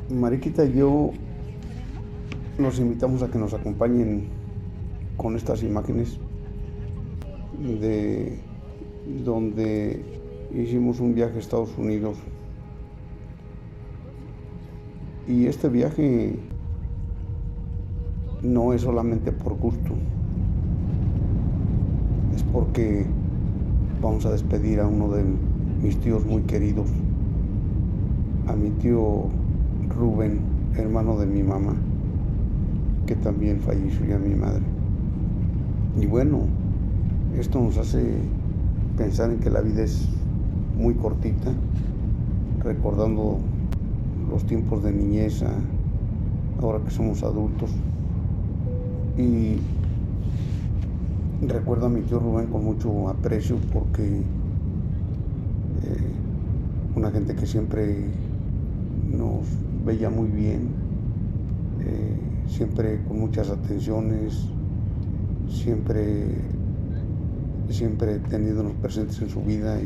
Mariquita y yo los invitamos a que nos acompañen con estas imágenes de donde hicimos un viaje a Estados Unidos. Y este viaje no es solamente por gusto, es porque vamos a despedir a uno de mis tíos muy queridos, a mi tío Rubén, hermano de mi mamá, que también falleció, ya mi madre. Y bueno, esto nos hace pensar en que la vida es muy cortita, recordando los tiempos de niñez, ahora que somos adultos. Y recuerdo a mi tío Rubén con mucho aprecio porque una gente que siempre nos veía muy bien, siempre con muchas atenciones, siempre teniéndonos presentes en su vida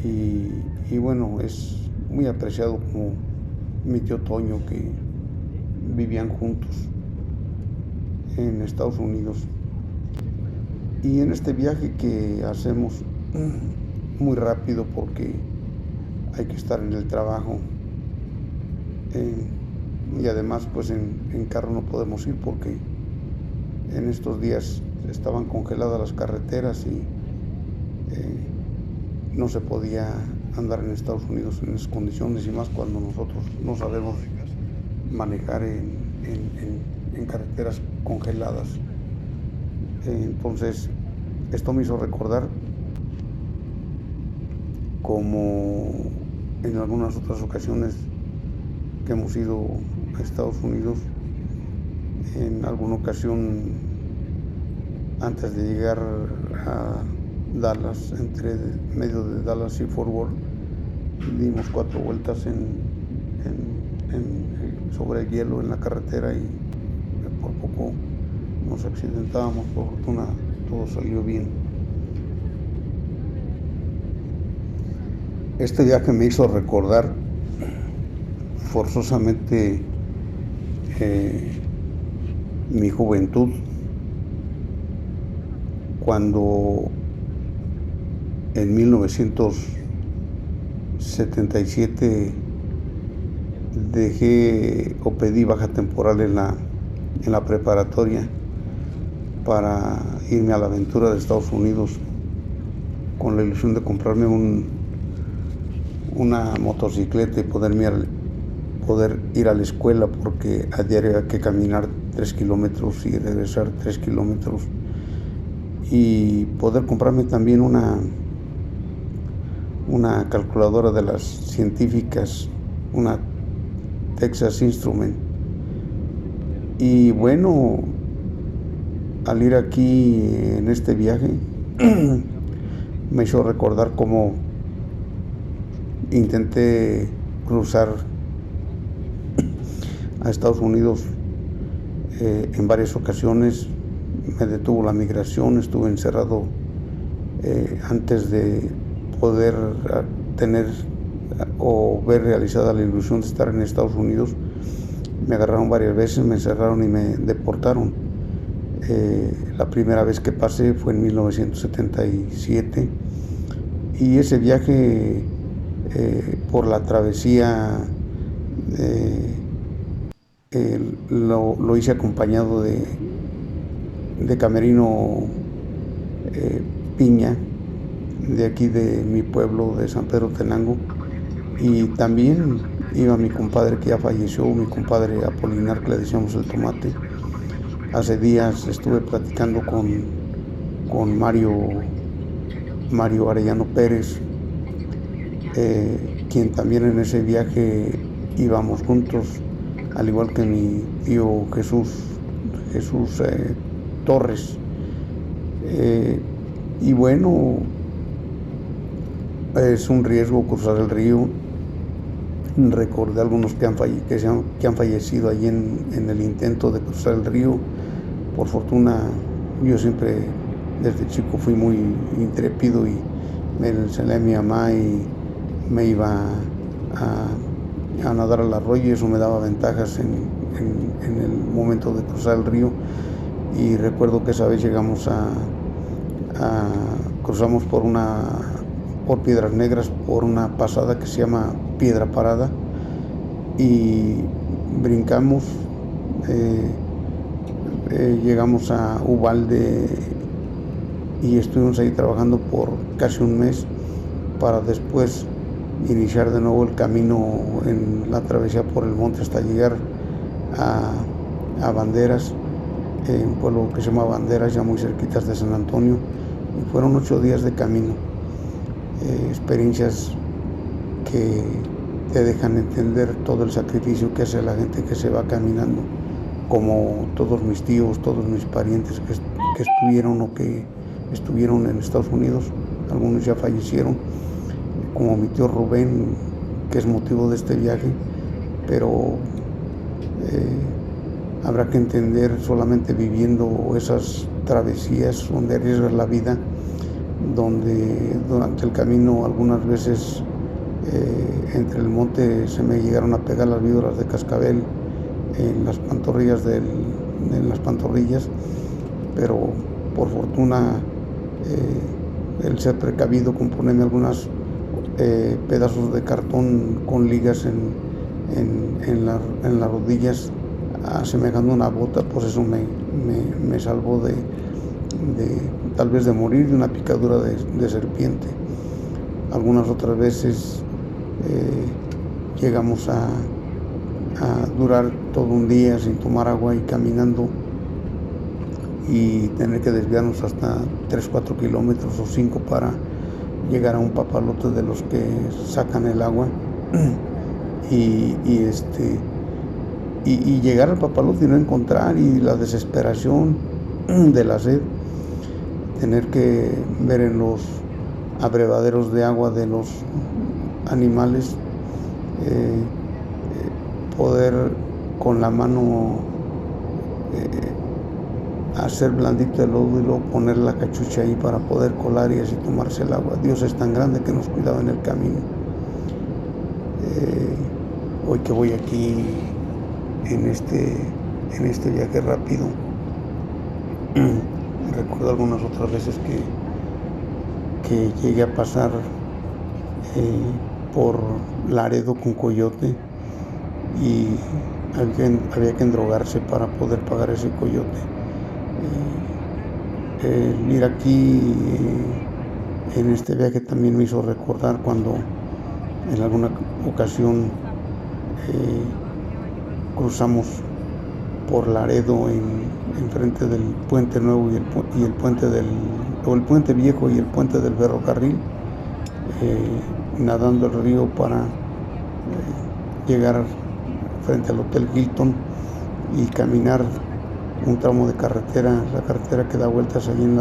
y bueno, es muy apreciado como mi tío Toño, que vivían juntos en Estados Unidos. Y en este viaje que hacemos muy rápido porque hay que estar en el trabajo, y además pues en carro no podemos ir porque en estos días estaban congeladas las carreteras y no se podía andar en Estados Unidos en esas condiciones, y más cuando nosotros no sabemos manejar en carreteras congeladas. Entonces esto me hizo recordar como en algunas otras ocasiones que hemos ido a Estados Unidos. En alguna ocasión, antes de llegar a Dallas, entre medio de Dallas y Fort Worth, dimos 4 vueltas sobre el hielo en la carretera y por poco nos accidentábamos. Por fortuna todo salió bien. Este viaje me hizo recordar forzosamente mi juventud, cuando en 1977 dejé o pedí baja temporal en la preparatoria para irme a la aventura de Estados Unidos, con la ilusión de comprarme una motocicleta y poder ir a la escuela, porque a diario había que caminar 3 kilómetros y regresar 3 kilómetros, y poder comprarme también una calculadora de las científicas, una Texas Instrument. Y bueno, al ir aquí en este viaje me hizo recordar cómo intenté cruzar a Estados Unidos en varias ocasiones. Me detuvo la migración, estuve encerrado antes de poder tener o ver realizada la ilusión de estar en Estados Unidos. Me agarraron varias veces, me encerraron y me deportaron. La primera vez que pasé fue en 1977, y ese viaje por la travesía lo hice acompañado de Camerino Piña, de aquí de mi pueblo de San Pedro Tenango, y también iba mi compadre que ya falleció, mi compadre Apolinar, que le decíamos el Tomate. Hace días estuve platicando con Mario Arellano Pérez, quien también en ese viaje íbamos juntos, al igual que mi tío Jesús Torres. Y bueno, es un riesgo cruzar el río. Recordé algunos que han fallecido allí en el intento de cruzar el río. Por fortuna, yo siempre desde chico fui muy intrépido y me enseñé a mi mamá y me iba a nadar al arroyo y eso me daba ventajas en el momento de cruzar el río. Y recuerdo que esa vez cruzamos por Piedras Negras, por una pasada que se llama Piedra Parada, y brincamos, llegamos a Uvalde y estuvimos ahí trabajando por casi un mes para después iniciar de nuevo el camino en la travesía por el monte hasta llegar a Banderas, un pueblo que se llama Banderas, ya muy cerquitas de San Antonio, y fueron 8 días de camino, experiencias que te dejan entender todo el sacrificio que hace la gente que se va caminando, como todos mis tíos, todos mis parientes que estuvieron o que estuvieron en Estados Unidos, algunos ya fallecieron, como mi tío Rubén, que es motivo de este viaje, pero habrá que entender solamente viviendo esas travesías donde arriesgas la vida, donde durante el camino algunas veces entre el monte se me llegaron a pegar las víboras de cascabel en las pantorrillas, pero por fortuna el ser precavido con ponerme algunas pedazos de cartón con ligas en las rodillas, asemejando una bota, pues eso me salvó de tal vez de morir de una picadura de serpiente. Algunas otras veces llegamos a durar todo un día sin tomar agua y caminando, y tener que desviarnos hasta 3-4 kilómetros o 5 para llegar a un papalote de los que sacan el agua y llegar al papalote y no encontrar, y la desesperación de la sed, tener que ver en los abrevaderos de agua de los animales, poder con la mano hacer blandito el lodo y luego poner la cachucha ahí para poder colar y así tomarse el agua. Dios es tan grande que nos cuidaba en el camino. Hoy que voy aquí en este viaje rápido, recuerdo algunas otras veces que llegué a pasar por Laredo con coyote y había que endrogarse para poder pagar ese coyote. El ir aquí en este viaje también me hizo recordar cuando en alguna ocasión cruzamos por Laredo en frente del puente nuevo y el puente viejo y el puente del ferrocarril, nadando el río para llegar frente al Hotel Hilton y caminar un tramo de carretera, la carretera que da vueltas allí en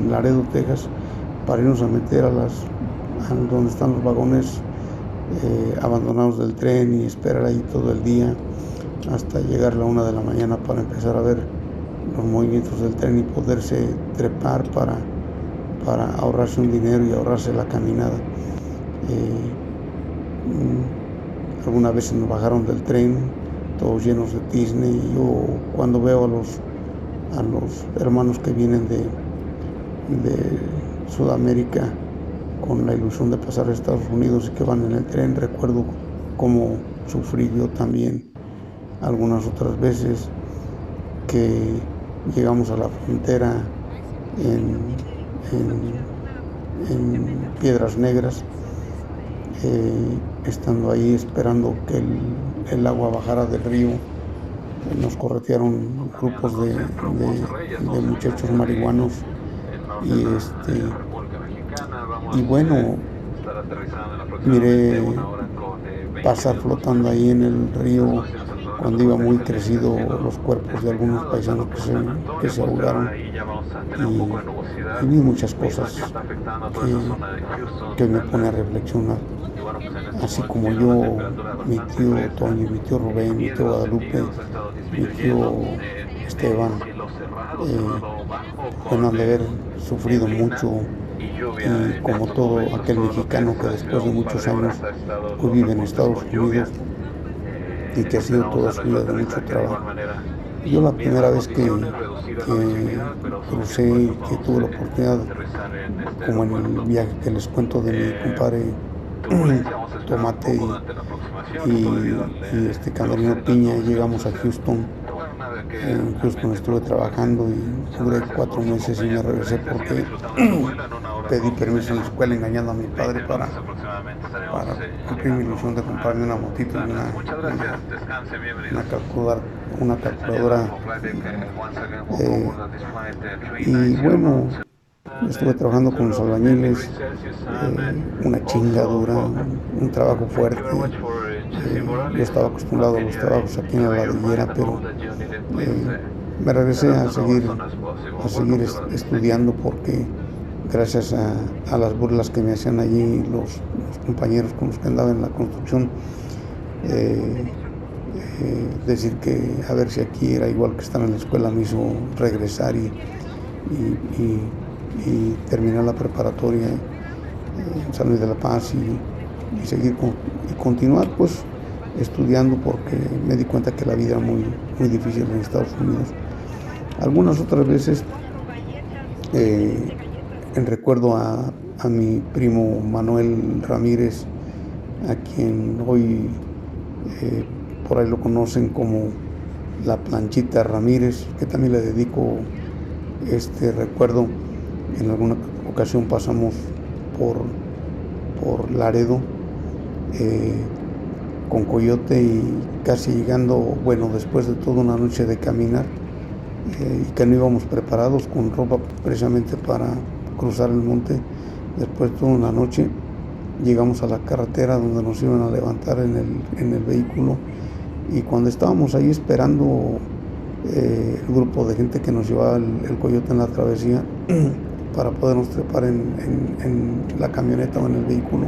Laredo, Texas, para irnos a meter a donde están los vagones abandonados del tren, y esperar ahí todo el día hasta llegar a la 1 de la mañana para empezar a ver los movimientos del tren y poderse trepar para ahorrarse un dinero y ahorrarse la caminada. Algunas veces nos bajaron del tren todos llenos de tizne, y yo cuando veo a los hermanos que vienen de Sudamérica con la ilusión de pasar a Estados Unidos y que van en el tren, recuerdo cómo sufrí yo también algunas otras veces que llegamos a la frontera en Piedras Negras, estando ahí esperando que el agua bajara del río. Nos corretearon grupos de muchachos marihuanos y bueno, miré pasar flotando ahí en el río cuando iba muy crecido los cuerpos de algunos paisanos que se ahogaron, y vi muchas cosas que me pone a reflexionar, así como yo, mi tío Toño, mi tío Rubén, mi tío Guadalupe, mi tío Esteban, bueno, han de haber sufrido mucho y como todo aquel mexicano que después de muchos años hoy vive en Estados Unidos y que ha sido toda su vida de mucho trabajo. Yo la primera vez que crucé y que tuve la oportunidad, como en el viaje que les cuento de mi compadre Tomate y Camerino Piña, llegamos a Houston. En Houston estuve trabajando y duré 4 meses y me regresé porque pedí permiso en la escuela engañando a mi padre para cumplir mi ilusión de comprarme una motito y una calculadora. Y bueno, estuve trabajando con los albañiles, una chingadura, un trabajo fuerte. Yo estaba acostumbrado a los trabajos aquí en la ladrillera, pero me regresé a seguir estudiando porque gracias a las burlas que me hacían allí los compañeros con los que andaba en la construcción, decir que a ver si aquí era igual que estar en la escuela me hizo regresar y terminar la preparatoria en San Luis de la Paz y seguir y continuar pues estudiando porque me di cuenta que la vida era muy difícil en Estados Unidos. Algunas otras veces en recuerdo a mi primo Manuel Ramírez, a quien hoy por ahí lo conocen como la Planchita Ramírez, que también le dedico este recuerdo. En alguna ocasión pasamos por Laredo con Coyote y casi llegando, bueno, después de toda una noche de caminar y que no íbamos preparados con ropa precisamente para cruzar el monte, después de toda una noche llegamos a la carretera donde nos iban a levantar en el vehículo, y cuando estábamos ahí esperando el grupo de gente que nos llevaba el Coyote en la travesía para podernos trepar en la camioneta o en el vehículo,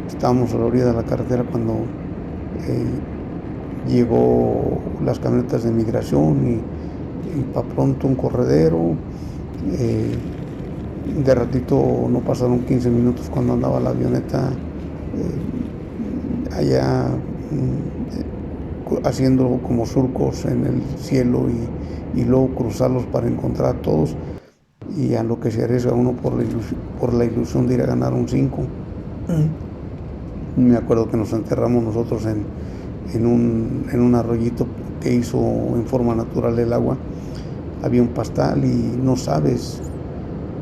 estábamos a la orilla de la carretera cuando llegó las camionetas de migración y para pronto un corredero. De ratito no pasaron 15 minutos cuando andaba la avioneta allá haciendo como surcos en el cielo y luego cruzarlos para encontrar a todos, y a lo que se arriesga uno por la ilusión de ir a ganar un 5. Me acuerdo que nos enterramos nosotros en un arroyito que hizo en forma natural el agua. Había un pastal y no sabes,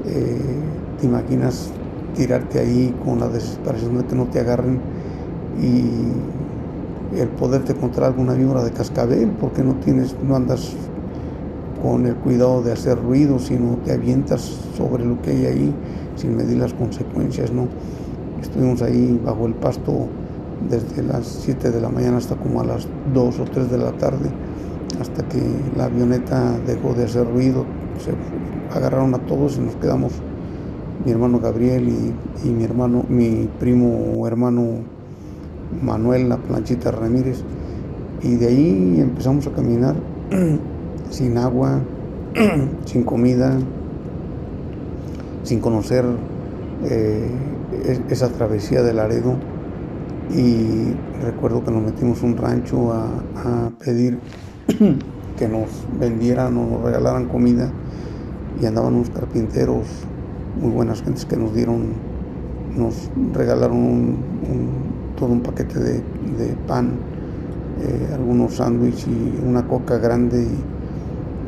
te imaginas tirarte ahí con la desesperación de que no te agarren y el poderte encontrar alguna víbora de cascabel, porque no andas con el cuidado de hacer ruido, sino te avientas sobre lo que hay ahí sin medir las consecuencias, ¿no? Estuvimos ahí bajo el pasto desde las 7 de la mañana hasta como a las 2 o 3 de la tarde, hasta que la avioneta dejó de hacer ruido. Se agarraron a todos y nos quedamos mi hermano Gabriel y mi primo hermano Manuel, la Planchita Ramírez, y de ahí empezamos a caminar sin agua, sin comida, sin conocer esa travesía de Laredo. Y recuerdo que nos metimos a un rancho a pedir que nos vendieran o nos regalaran comida, y andaban unos carpinteros, muy buenas gentes, que nos regalaron todo un paquete de pan, algunos sándwiches y una coca grande,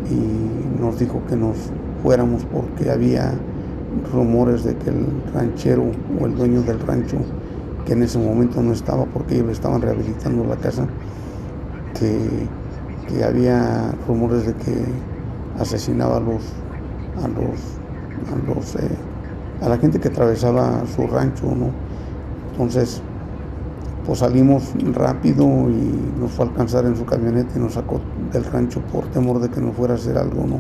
y nos dijo que nos fuéramos porque había rumores de que el ranchero o el dueño del rancho, que en ese momento no estaba porque ellos le estaban rehabilitando la casa, que había rumores de que asesinaba a la gente que atravesaba su rancho, ¿no? Entonces pues salimos rápido y nos fue a alcanzar en su camioneta y nos sacó del rancho por temor de que nos fuera a hacer algo, ¿no?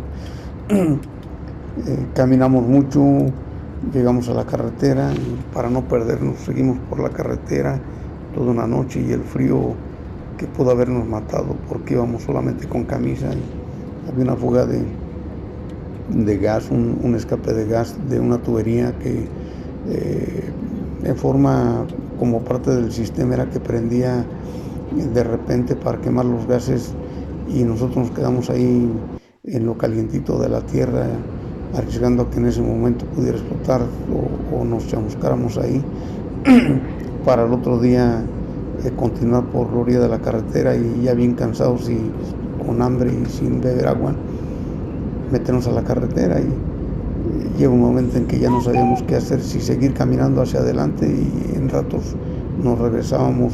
Caminamos mucho, llegamos a la carretera y para no perdernos seguimos por la carretera toda una noche, y el frío que pudo habernos matado porque íbamos solamente con camisa y había una fuga de gas, un escape de gas de una tubería que en forma como parte del sistema era que prendía de repente para quemar los gases, y nosotros nos quedamos ahí en lo calientito de la tierra, arriesgando a que en ese momento pudiera explotar o nos chamuscáramos ahí para el otro día continuar por la orilla de la carretera, y ya bien cansados y con hambre y sin beber agua, meternos a la carretera. Y llega un momento en que ya no sabíamos qué hacer, si seguir caminando hacia adelante, y en ratos nos regresábamos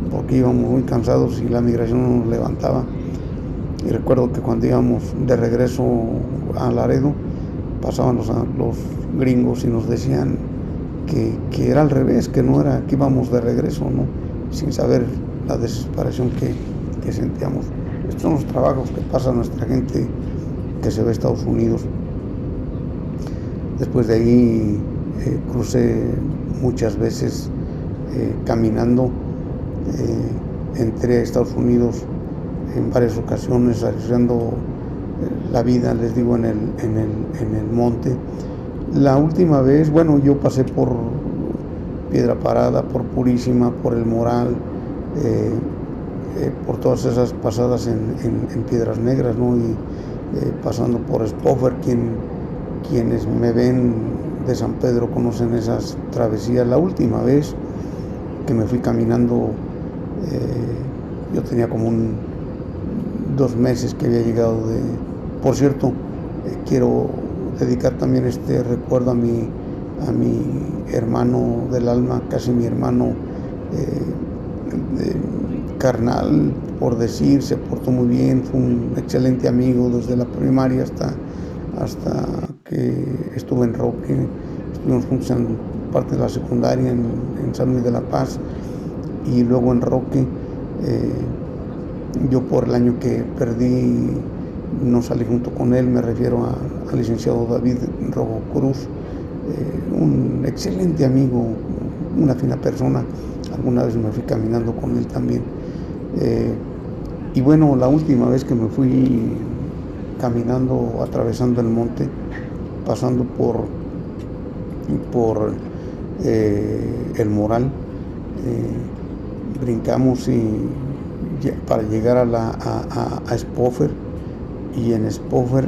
porque íbamos muy cansados y la migración no nos levantaba. Y recuerdo que cuando íbamos de regreso a Laredo, pasaban los gringos y nos decían que era al revés, que no era, que íbamos de regreso, ¿no? Sin saber la desesperación que sentíamos. Estos son los trabajos que pasa nuestra gente que se ve a Estados Unidos. Después de ahí crucé muchas veces caminando, entré a Estados Unidos en varias ocasiones arriesgando la vida, les digo, en el monte. La última vez, bueno, yo pasé por Piedra Parada, por Purísima, por El Moral, por todas esas pasadas en Piedras Negras, ¿no? Y pasando por Spofford. Quienes me ven de San Pedro conocen esas travesías. La última vez que me fui caminando, yo tenía como 2 meses que había llegado de... Por cierto, quiero dedicar también este recuerdo a mi hermano del alma, casi mi hermano carnal, por decir. Se portó muy bien, fue un excelente amigo desde la primaria hasta que estuve en Roque. Estuvimos juntos en parte de la secundaria en San Luis de la Paz, y luego en Roque. Yo por el año que perdí no salí junto con él, me refiero al licenciado David Rojo Cruz, un excelente amigo, una fina persona. Alguna vez me fui caminando con él también. Y bueno, la última vez que me fui caminando, atravesando el monte, pasando por El Moral, brincamos para llegar a Spofford, y en Spofford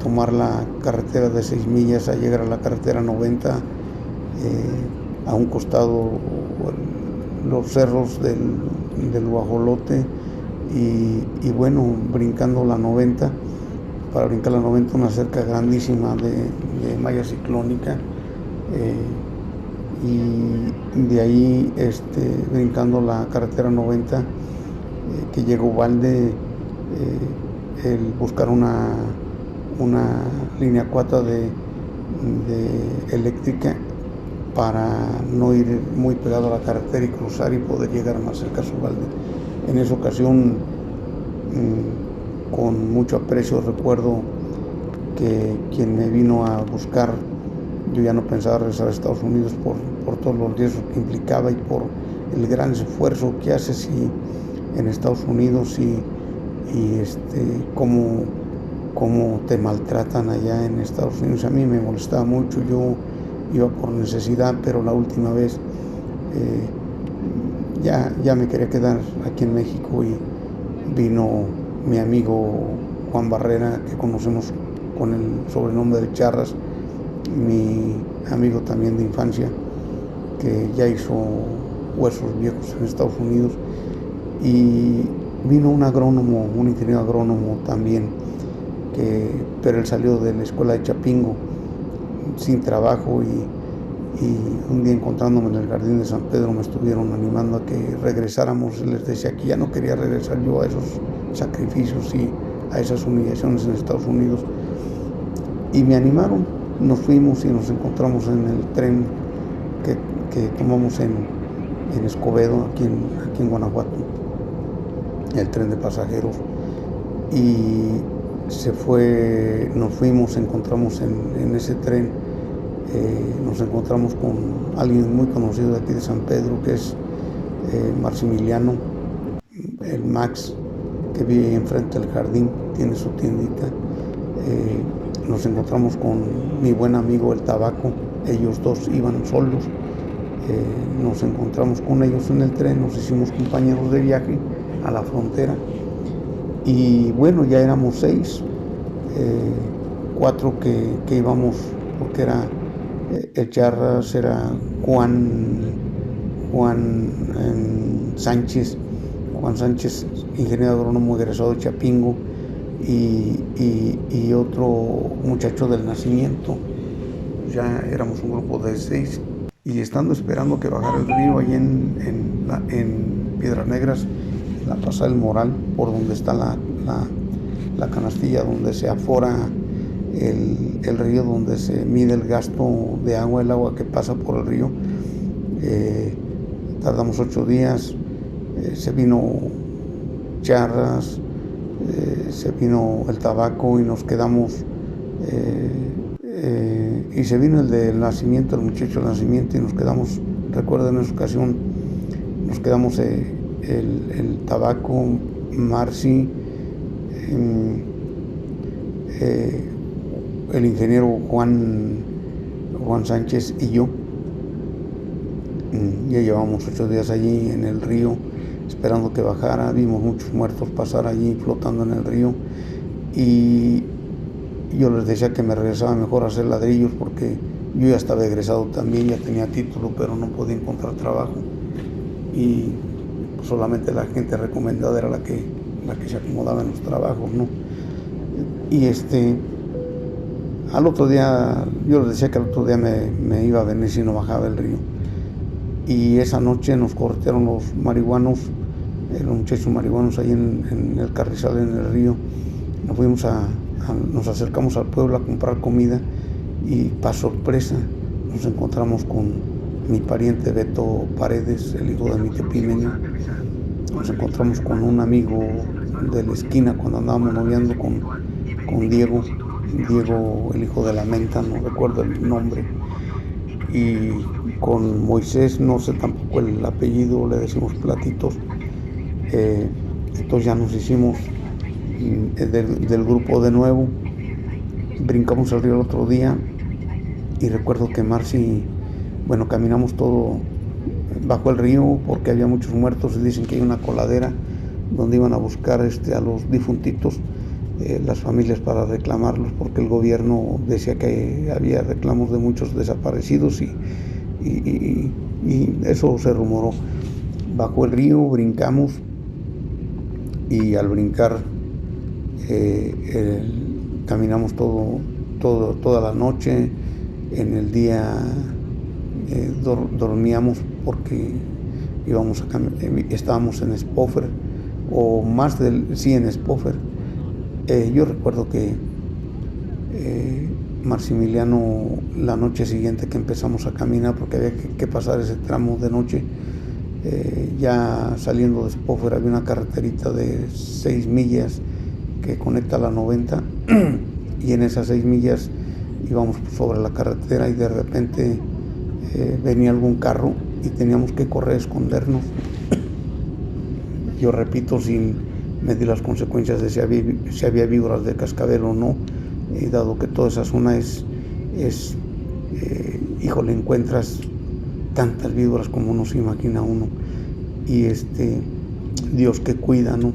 tomar la carretera de 6 millas a llegar a la carretera 90, a un costado los cerros del Guajolote, y bueno, brincando la 90. Para brincar la 90, una cerca grandísima de malla ciclónica, y de ahí brincando la carretera 90, que llegó Uvalde, el buscar una línea 4 de eléctrica para no ir muy pegado a la carretera y cruzar y poder llegar más cerca a Uvalde. En esa ocasión, con mucho aprecio, recuerdo que quien me vino a buscar, yo ya no pensaba regresar a Estados Unidos por todos los riesgos que implicaba y por el gran esfuerzo que haces en Estados Unidos, y cómo te maltratan allá en Estados Unidos. A mí me molestaba mucho, yo iba por necesidad, pero la última vez ya me quería quedar aquí en México, y vino mi amigo Juan Barrera, que conocemos con el sobrenombre de Charras, mi amigo también de infancia, que ya hizo huesos viejos en Estados Unidos, y vino un agrónomo, un ingeniero agrónomo también, pero él salió de la escuela de Chapingo sin trabajo, y un día encontrándome en el jardín de San Pedro me estuvieron animando a que regresáramos. Les decía que ya no quería regresar yo a esos sacrificios y a esas humillaciones en Estados Unidos, y me animaron. Nos fuimos y nos encontramos en el tren que tomamos en Escobedo, aquí en Guanajuato, el tren de pasajeros, y nos fuimos, encontramos en ese tren, nos encontramos con alguien muy conocido de aquí de San Pedro, que es Maximiliano, el Max, que vive enfrente del jardín, tiene su tiendita. Nos encontramos con mi buen amigo el Tabaco, ellos dos iban solos. Nos encontramos con ellos en el tren, nos hicimos compañeros de viaje a la frontera y bueno, ya éramos 6, 4 que íbamos, porque era el Charras, era Juan Sánchez, ingeniero agrónomo egresado de Chapingo, y otro muchacho del Nacimiento. Ya éramos un grupo de 6. Y estando esperando que bajara el río ahí en Piedras Negras, en la Plaza del Moral, por donde está la canastilla donde se afora el río, donde se mide el gasto de agua, el agua que pasa por el río. Tardamos 8 días, se vino Charras, se vino el Tabaco y nos quedamos... y se vino el del Nacimiento, el muchacho del Nacimiento, y nos quedamos, recuerdo en esa ocasión, nos quedamos el Tabaco, Marci, el ingeniero Juan Sánchez y yo. Ya llevamos 8 días allí en el río, esperando que bajara. Vimos muchos muertos pasar allí flotando en el río, y yo les decía que me regresaba mejor a hacer ladrillos, porque yo ya estaba egresado también, ya tenía título, pero no podía encontrar trabajo, y solamente la gente recomendada era la que se acomodaba en los trabajos, ¿no? Y al otro día, yo les decía que al otro día me iba a venir si no bajaba el río, y esa noche nos cortearon los marihuanos, los muchachos marihuanos ahí en el Carrizal, en el río. Nos acercamos al pueblo a comprar comida, y para sorpresa nos encontramos con mi pariente Beto Paredes, el hijo de mi tepimeño. Nos encontramos con un amigo de la esquina cuando andábamos noviando con Diego, el hijo de la menta, no recuerdo el nombre, y con Moisés, no sé tampoco el apellido, le decimos Platitos. Entonces ya nos hicimos del grupo de nuevo, brincamos el río el otro día, y recuerdo que Marci, bueno, caminamos todo bajo el río porque había muchos muertos, y dicen que hay una coladera donde iban a buscar a los difuntitos, las familias, para reclamarlos, porque el gobierno decía que había reclamos de muchos desaparecidos, y eso se rumoró. Bajo el río brincamos, y al brincar caminamos toda la noche. En el día dormíamos porque estábamos en Spofer, o más en Spofer. Yo recuerdo que Maximiliano, la noche siguiente que empezamos a caminar, porque había que pasar ese tramo de noche, ya saliendo de Spofer había una carreterita de 6 millas que conecta a la 90, y en esas 6 millas íbamos sobre la carretera, y de repente venía algún carro y teníamos que correr, escondernos. Yo repito, sin medir las consecuencias de si había víboras de cascabel o no, dado que toda esa zona híjole, encuentras tantas víboras como no se imagina uno, y Dios que cuida, ¿no?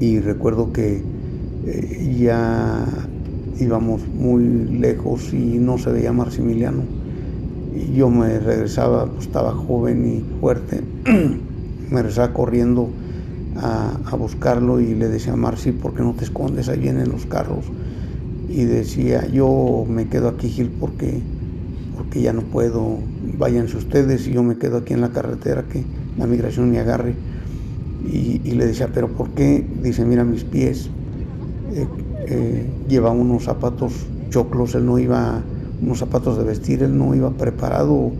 Y recuerdo que ya íbamos muy lejos y no se veía Maximiliano, y yo me regresaba, pues estaba joven y fuerte, me regresaba corriendo a buscarlo, y le decía a Marci, ¿por qué no te escondes? Ahí vienen los carros. Y decía, yo me quedo aquí, Gil, porque ya no puedo, váyanse ustedes y yo me quedo aquí en la carretera, que la migración me agarre. Y le decía, ¿pero por qué? Dice, mira mis pies, lleva unos zapatos choclos, unos zapatos de vestir, él no iba preparado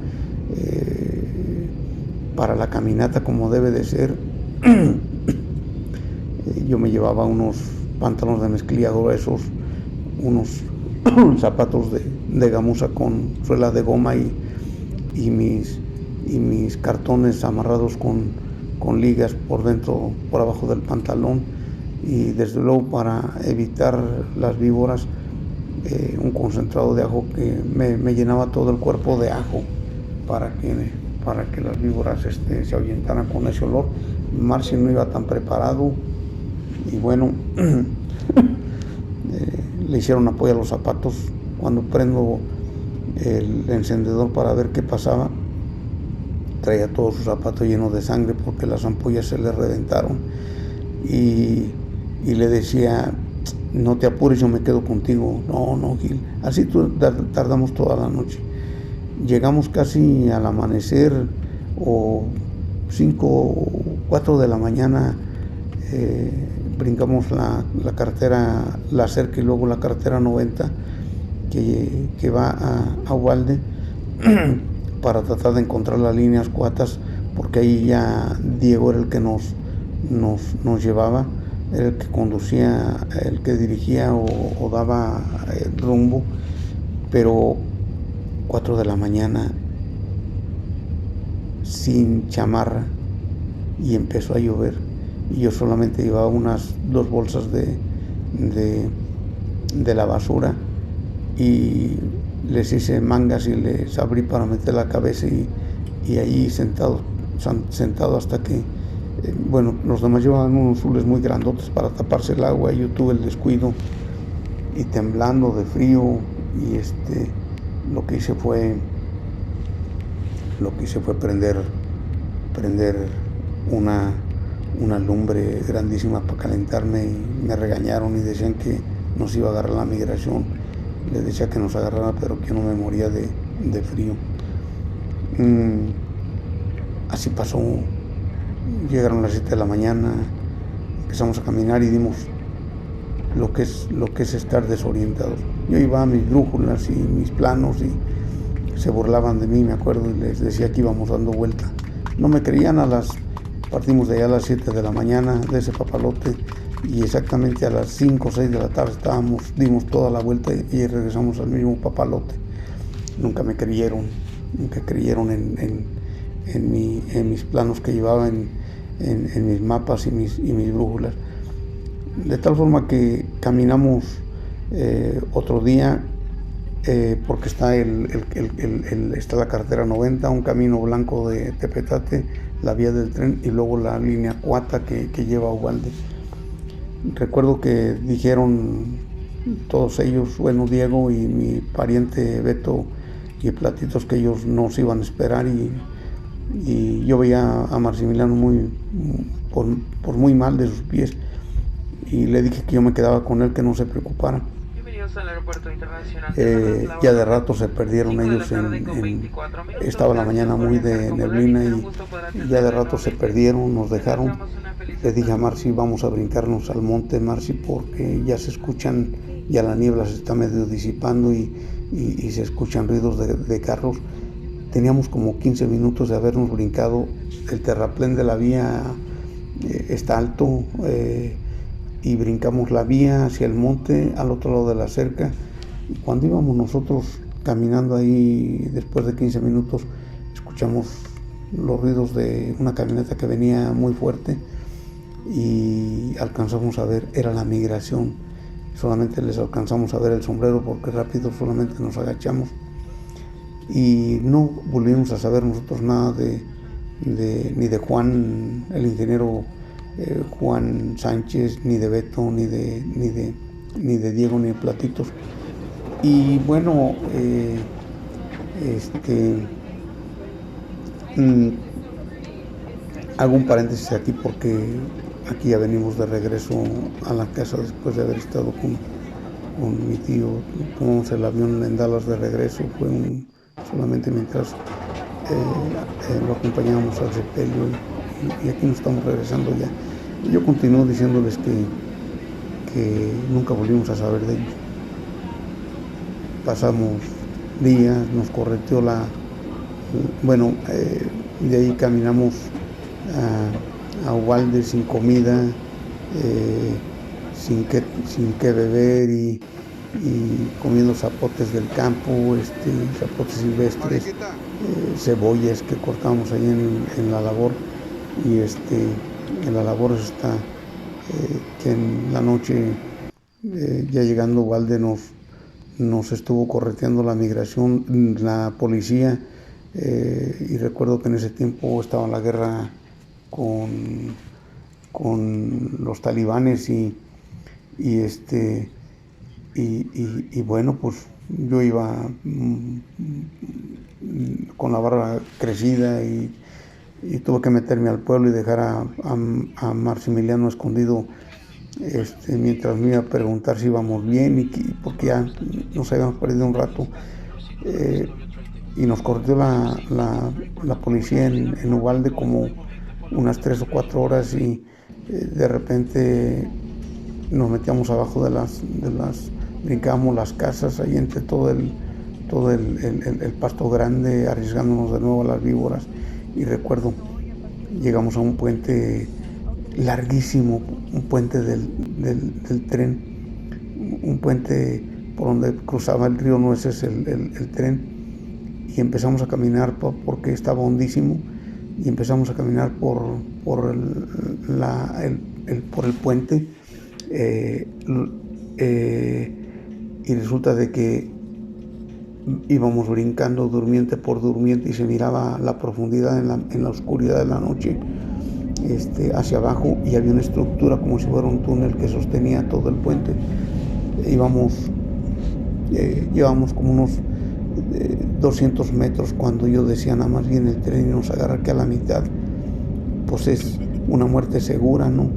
para la caminata como debe de ser. Yo me llevaba unos pantalones de mezclilla gruesos, unos zapatos de gamuza con suela de goma, y mis cartones amarrados con ligas por dentro, por abajo del pantalón, y desde luego para evitar las víboras, un concentrado de ajo que me llenaba todo el cuerpo de ajo para que las víboras se ahuyentaran con ese olor. Marci no iba tan preparado y bueno, le hicieron apoyo a los zapatos. Cuando prendo el encendedor para ver qué pasaba, traía todos sus zapatos llenos de sangre porque las ampollas se le reventaron, y le decía: no te apures, yo me quedo contigo. No, Gil. Así tardamos toda la noche. Llegamos casi al amanecer, o 5 o 4 de la mañana. Brincamos la carretera, la cerca, y luego la carretera 90 que va a Uvalde para tratar de encontrar las líneas cuatas, porque ahí ya Diego era el que nos llevaba, era el que conducía, el que dirigía o daba rumbo. Pero 4 de la mañana, sin chamarra, y empezó a llover, y yo solamente llevaba unas 2 bolsas de la basura, y les hice mangas y les abrí para meter la cabeza, y ahí sentado hasta que, bueno, los demás llevaban unos zules muy grandotes para taparse el agua, y yo tuve el descuido, y temblando de frío, y lo que hice fue prender una lumbre grandísima para calentarme, y me regañaron y decían que nos iba a agarrar la migración. Les decía que nos agarrara, pero que no me moría de frío. Así pasó. Llegaron las 7 de la mañana, empezamos a caminar y dimos lo que es estar desorientados. Yo iba a mis brújulas y mis planos, y se burlaban de mí, me acuerdo, y les decía que íbamos dando vuelta. No me creían. Partimos de allá a las 7 de la mañana de ese papalote, y exactamente a las 5 o 6 de la tarde dimos toda la vuelta y regresamos al mismo papalote. Nunca creyeron en mis planos que llevaba, en mis mapas y mis brújulas. De tal forma que caminamos otro día, porque está está la carretera 90, un camino blanco de Tepetate, la vía del tren, y luego la línea Cuata que lleva a Uvalde. Recuerdo que dijeron todos ellos, bueno, Diego y mi pariente Beto y Platitos, que ellos nos iban a esperar, y yo veía a Maximiliano por muy mal de sus pies, y le dije que yo me quedaba con él, que no se preocupara. Al aeropuerto internacional ya de rato se perdieron ellos estaba la mañana muy de neblina, y ya de rato se perdieron, nos dejaron. Le dije a Marci: vamos a brincarnos al monte, Marci, porque ya se escuchan, ya la niebla se está medio disipando, y se escuchan ruidos de carros. Teníamos como 15 minutos de habernos brincado. El terraplén de la vía está alto, y brincamos la vía hacia el monte al otro lado de la cerca. Y cuando íbamos nosotros caminando ahí, después de 15 minutos, escuchamos los ruidos de una camioneta que venía muy fuerte, y alcanzamos a ver, era la migración. Solamente les alcanzamos a ver el sombrero, porque rápido solamente nos agachamos, y no volvimos a saber nosotros nada ni de Juan, el ingeniero Juan Sánchez, ni de Beto, ni de Diego, ni de Platitos. Y bueno, hago un paréntesis aquí, porque aquí ya venimos de regreso a la casa después de haber estado con mi tío. Tomamos el avión en Dallas de regreso. Fue solamente mientras lo acompañábamos al sepelio, y aquí nos estamos regresando ya. Yo continúo diciéndoles que nunca volvimos a saber de ellos. Pasamos días, nos correteó de ahí caminamos a Uvalde sin comida, sin qué beber, y comiendo zapotes del campo, zapotes silvestres, cebollas que cortamos ahí en la labor, y en la labor está que en la noche, ya llegando Uvalde, nos estuvo correteando la migración, la policía, y recuerdo que en ese tiempo estaba la guerra con los talibanes y bueno, pues yo iba con la barba crecida y tuve que meterme al pueblo y dejar a Maximiliano escondido, mientras me iba a preguntar si íbamos bien porque ya nos habíamos perdido un rato, y nos corrió la policía en Uvalde como unas 3 o 4 horas y de repente nos metíamos abajo de las brincábamos las casas ahí entre todo el pasto grande, arriesgándonos de nuevo a las víboras. Y recuerdo, llegamos a un puente larguísimo, un puente del tren, un puente por donde cruzaba el río Nueces el tren, y empezamos a caminar porque estaba hondísimo, y empezamos a caminar por el puente, y resulta de que íbamos brincando durmiente por durmiente y se miraba la profundidad en la oscuridad de la noche, hacia abajo, y había una estructura como si fuera un túnel que sostenía todo el puente. Llevábamos como unos 200 metros cuando yo decía, nada más bien el tren y nos agarra aquí a la mitad, pues es una muerte segura, ¿no?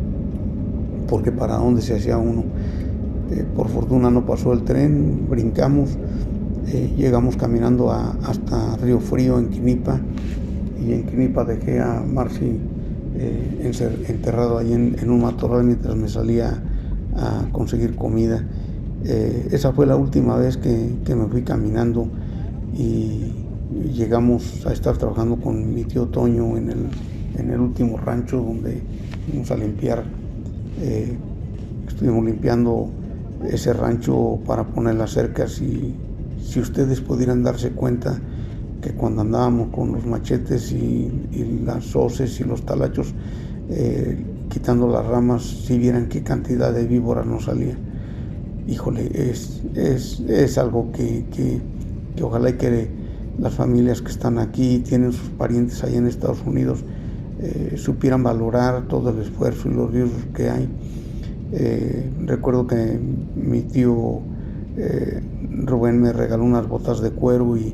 Porque para dónde se hacía uno. Por fortuna no pasó el tren, brincamos, llegamos caminando hasta Río Frío en Quinipa, y en Quinipa dejé a Marci enterrado ahí en un matorral mientras me salía a conseguir comida. Esa fue la última vez que me fui caminando, y llegamos a estar trabajando con mi tío Toño en el último rancho donde fuimos a limpiar. Estuvimos limpiando ese rancho para poner las cercas, y si ustedes pudieran darse cuenta que cuando andábamos con los machetes y las hoces y los talachos, quitando las ramas, si vieran qué cantidad de víboras nos salía. Híjole, es algo que ojalá y que las familias que están aquí, tienen sus parientes allá en Estados Unidos, supieran valorar todo el esfuerzo y los riesgos que hay. Recuerdo que mi tío Rubén me regaló unas botas de cuero, y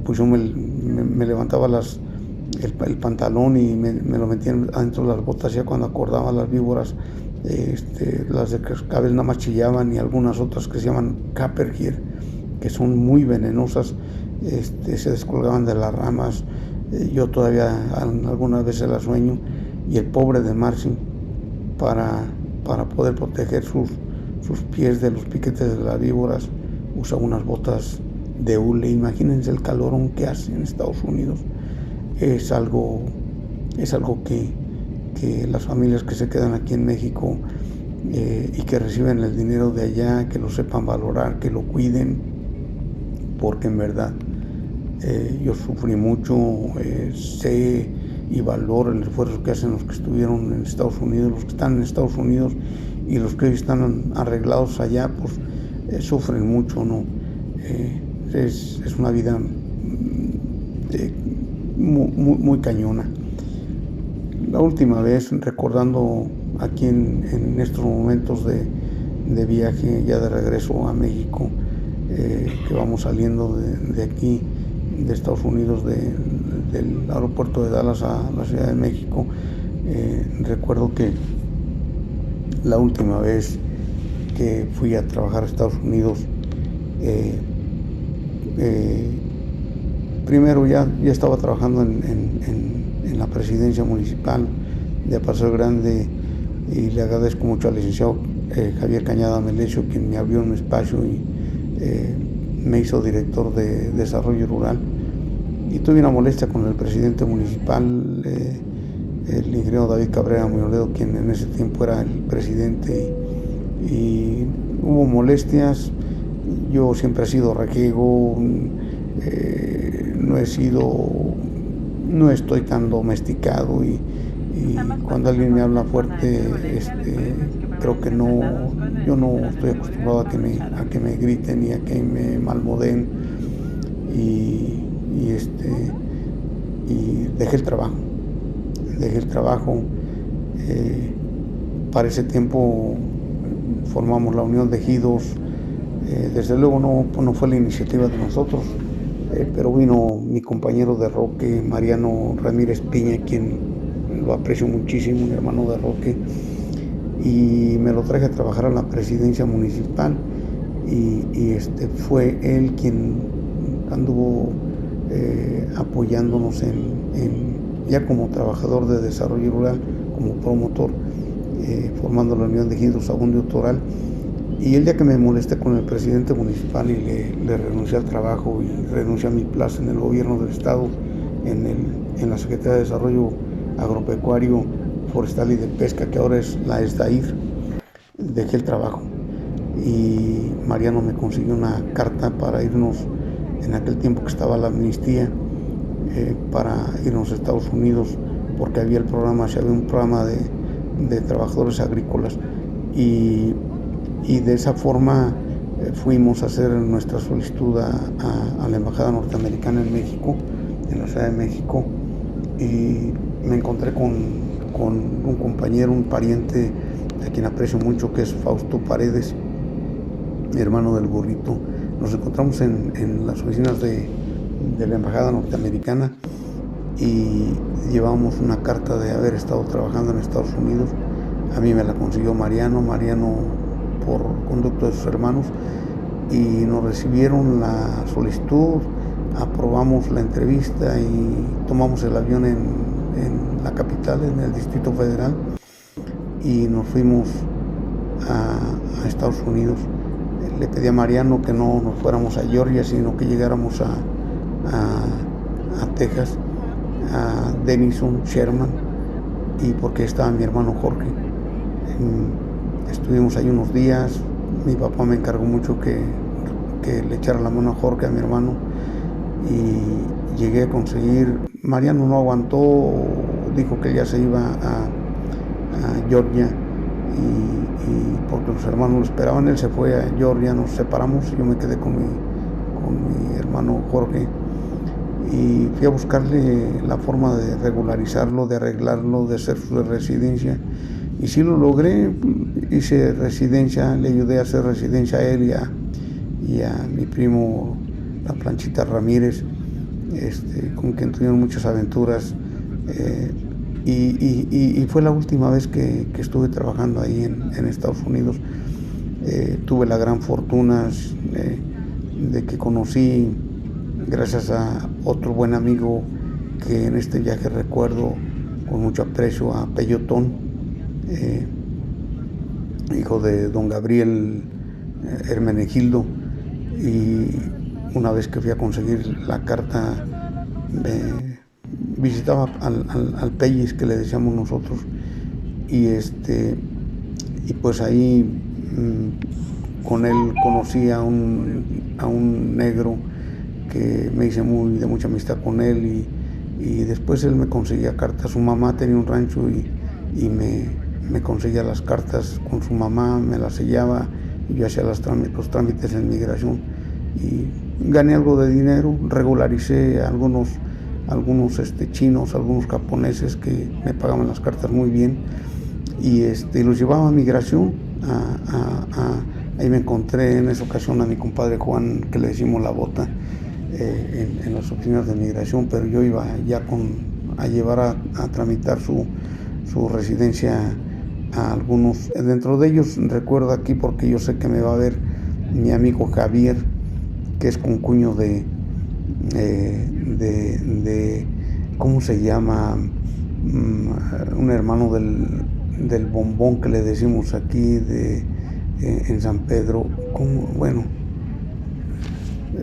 pues yo me levantaba el pantalón y me lo metía adentro de las botas, ya cuando acordaba las víboras, las de cascabel nada más chillaban, y algunas otras que se llaman Copperhead, que son muy venenosas, se descolgaban de las ramas. Yo todavía algunas veces las sueño, y el pobre de Marci, para poder proteger sus pies de los piquetes de las víboras, usa unas botas de hule. Imagínense el calorón que hace en Estados Unidos. Es algo que las familias que se quedan aquí en México, y que reciben el dinero de allá, que lo sepan valorar, que lo cuiden, porque en verdad yo sufrí mucho, sé y valoro el esfuerzo que hacen los que estuvieron en Estados Unidos, los que están en Estados Unidos, y los que hoy están arreglados allá, pues sufren mucho, ¿no? Es una vida muy cañona. La última vez, recordando aquí en estos momentos de viaje, ya de regreso a México, que vamos saliendo de aquí, de Estados Unidos, del aeropuerto de Dallas a la Ciudad de México, recuerdo que la última vez que fui a trabajar a Estados Unidos, primero ya estaba trabajando en la presidencia municipal de Paso Grande, y le agradezco mucho al licenciado Javier Cañada Melesio, quien me abrió un espacio y me hizo director de desarrollo rural, y tuve una molestia con el presidente municipal, el ingeniero David Cabrera Muñoledo, quien en ese tiempo era el presidente, y hubo molestias. Yo siempre he sido raquego, no estoy tan domesticado, y cuando alguien me habla fuerte, creo que no, yo no estoy acostumbrado a que me griten y a que me malmodeen, y dejé el trabajo. Para ese tiempo formamos la Unión de Ejidos. Desde luego no fue la iniciativa de nosotros, pero vino mi compañero de Roque, Mariano Ramírez Piña, quien lo aprecio muchísimo, mi hermano de Roque, y me lo traje a trabajar a la presidencia municipal, y fue él quien anduvo apoyándonos ya como trabajador de desarrollo rural, como promotor, formando la Unión de Ejidos Abundio Toral. Y el día que me molesté con el presidente municipal y le renuncié al trabajo y renuncié a mi plaza en el gobierno del estado, en la Secretaría de Desarrollo Agropecuario, Forestal y de Pesca, que ahora es la SDAIR, dejé el trabajo. Y Mariano me consiguió una carta para irnos, en aquel tiempo que estaba la amnistía, para irnos a Estados Unidos, porque había un programa de trabajadores agrícolas, y de esa forma fuimos a hacer nuestra solicitud a la Embajada Norteamericana en México, en la Ciudad de México, y me encontré con un compañero, un pariente a quien aprecio mucho, que es Fausto Paredes, hermano del Burrito. Nos encontramos en las oficinas de la Embajada Norteamericana y llevábamos una carta de haber estado trabajando en Estados Unidos. A mí me la consiguió Mariano por conducto de sus hermanos, y nos recibieron la solicitud, aprobamos la entrevista y tomamos el avión en la capital, en el Distrito Federal, y nos fuimos a Estados Unidos. Le pedí a Mariano que no nos fuéramos a Georgia, sino que llegáramos a Texas, a Denison, Sherman, y porque estaba mi hermano Jorge. Estuvimos ahí unos días. Mi papá me encargó mucho que le echara la mano a Jorge, a mi hermano, y llegué a conseguir. Mariano no aguantó, dijo que ya se iba a Georgia, y porque los hermanos lo esperaban. Él se fue a Georgia, nos separamos, yo me quedé con mi hermano Jorge, y fui a buscarle la forma de regularizarlo, de arreglarlo, de hacer su residencia, y sí lo logré. Hice residencia, le ayudé a hacer residencia a él y a mi primo, la Planchita Ramírez, con quien tuvieron muchas aventuras, y fue la última vez que estuve trabajando ahí en Estados Unidos. Tuve la gran fortuna de que conocí, gracias a otro buen amigo que en este viaje recuerdo con mucho aprecio, a Peyotón, hijo de don Gabriel Hermenegildo. Y una vez que fui a conseguir la carta, visitaba al Peyes, que le decíamos nosotros, y pues ahí con él conocí a un negro que me hice de mucha amistad con él, y después él me conseguía cartas. Su mamá tenía un rancho y me conseguía las cartas con su mamá, me las sellaba, y yo hacía los trámites en migración, y gané algo de dinero. Regularicé a algunos chinos, algunos japoneses que me pagaban las cartas muy bien, y los llevaba a migración. Ahí me encontré en esa ocasión a mi compadre Juan, que le decimos La Bota, en las oficinas de migración, pero yo iba ya a llevar a tramitar su residencia a algunos. Dentro de ellos recuerdo aquí, porque yo sé que me va a ver mi amigo Javier, que es concuño de ¿cómo se llama? Un hermano del Bombón, que le decimos aquí, en San Pedro. Bueno,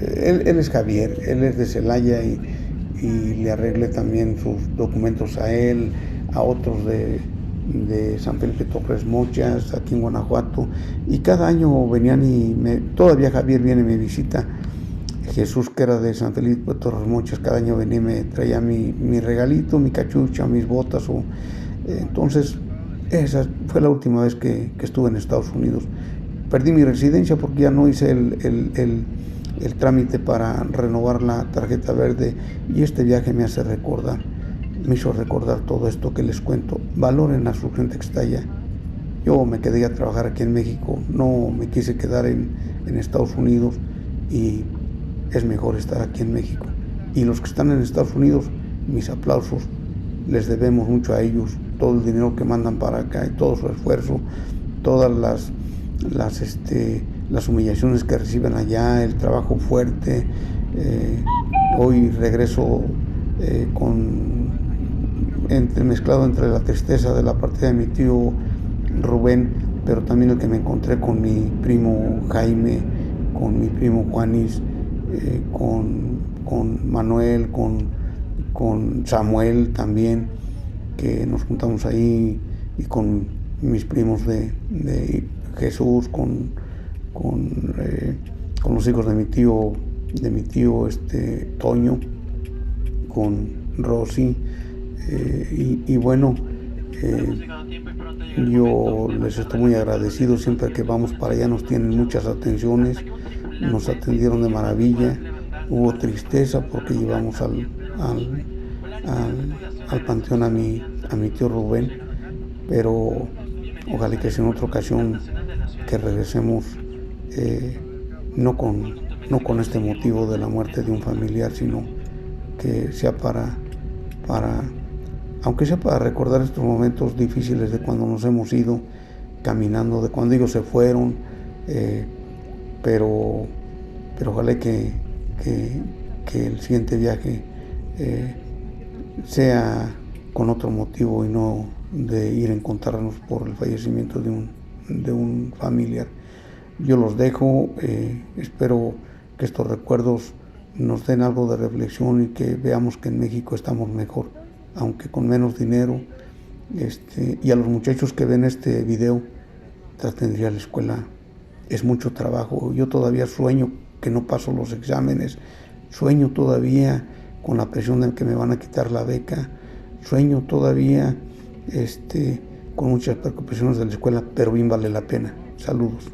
él es Javier, él es de Celaya, y le arreglé también sus documentos a él, a otros de San Felipe Torres Mochas, aquí en Guanajuato, y cada año venían todavía Javier viene y me visita. Jesús, que era de San Felipe Torres Mochas, cada año venía y me traía mi regalito, mi cachucha, mis botas, entonces Esa fue la última vez que estuve en Estados Unidos. Perdí mi residencia porque ya no hice el trámite para renovar la tarjeta verde, y este viaje me hizo recordar todo esto que les cuento. Valoren a su gente que está allá. Yo me quedé a trabajar aquí en México, no me quise quedar en Estados Unidos, y es mejor estar aquí en México. Y los que están en Estados Unidos, mis aplausos, les debemos mucho a ellos, todo el dinero que mandan para acá y todo su esfuerzo, todas las humillaciones que reciben allá, el trabajo fuerte. Hoy regreso mezclado entre la tristeza de la partida de mi tío Rubén, pero también el que me encontré con mi primo Jaime, con mi primo Juanis, con Manuel, con Samuel también, que nos juntamos ahí, y con mis primos de Jesús, con los hijos de mi tío Toño, con Rosy, y bueno, yo les estoy muy agradecido. Siempre que vamos para allá nos tienen muchas atenciones, nos atendieron de maravilla. Hubo tristeza porque llevamos al panteón a mi tío Rubén, pero ojalá que sea en otra ocasión que regresemos, no con este motivo de la muerte de un familiar, sino que sea para aunque sea para recordar estos momentos difíciles de cuando nos hemos ido caminando, de cuando ellos se fueron, pero ojalá que el siguiente viaje sea con otro motivo y no de ir a encontrarnos por el fallecimiento de un familiar. Yo los dejo, espero que estos recuerdos nos den algo de reflexión y que veamos que en México estamos mejor, aunque con menos dinero. Y a los muchachos que ven este video, traten de ir a la escuela. Es mucho trabajo. Yo todavía sueño que no paso los exámenes, sueño todavía con la presión de que me van a quitar la beca, sueño todavía con muchas preocupaciones de la escuela, pero bien vale la pena. Saludos.